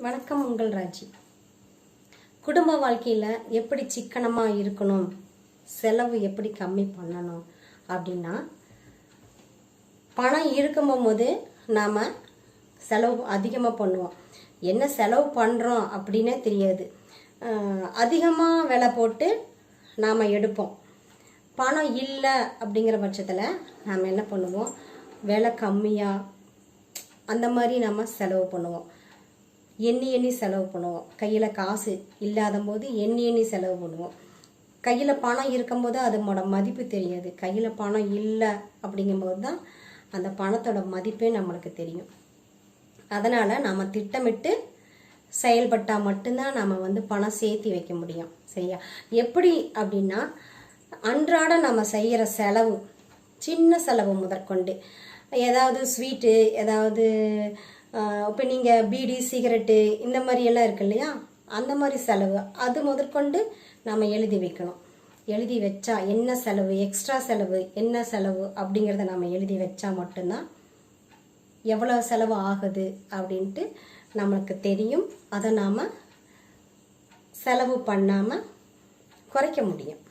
வணக்கம், உங்கள் ராஜி. குடும்ப வாழ்க்கையில் எப்படி சிக்கனமாக இருக்கணும், செலவு எப்படி கம்மி பண்ணணும் அப்படின்னா, பணம் இருக்கும்போது நாம் செலவு அதிகமாக பண்ணுவோம். என்ன செலவு பண்ணுறோம் அப்படின்னே தெரியாது. அதிகமாக விலை போட்டு நாம் எடுப்போம். பணம் இல்லை அப்படிங்கிற பட்சத்தில் நாம் என்ன பண்ணுவோம், விலை கம்மியாக அந்த மாதிரி நம்ம செலவு பண்ணுவோம். எண்ணி செலவு பண்ணுவோம். கையில் காசு இல்லாத போது எண்ணி செலவு பண்ணுவோம். கையில் பணம் இருக்கும்போது அதோட மதிப்பு தெரியாது. கையில் பணம் இல்லை அப்படிங்கும்போது தான் அந்த பணத்தோட மதிப்பே நம்மளுக்கு தெரியும். அதனால் நம்ம திட்டமிட்டு செயல்பட்டால் மட்டும்தான் நம்ம பணம் சேர்த்து வைக்க முடியும். சரியா? எப்படி அப்படின்னா, அன்றாட நம்ம செய்கிற செலவு, சின்ன செலவு முதற்கொண்டு, ஏதாவது ஸ்வீட்டு, ஏதாவது இப்போ நீங்கள் பீடி, சிகரெட்டு இந்த மாதிரியெல்லாம் இருக்கு இல்லையா, அந்த மாதிரி செலவு அது முதற்கொண்டு நம்ம எழுதி வைக்கணும். எழுதி வச்சா என்ன செலவு, எக்ஸ்ட்ரா செலவு என்ன செலவு அப்படிங்கிறத நம்ம எழுதி வச்சா மட்டும்தான் எவ்வளோ செலவு ஆகுது அப்படின்ட்டு நம்மளுக்கு தெரியும். அதை நாம் செலவு பண்ணாமல் குறைக்க முடியும்.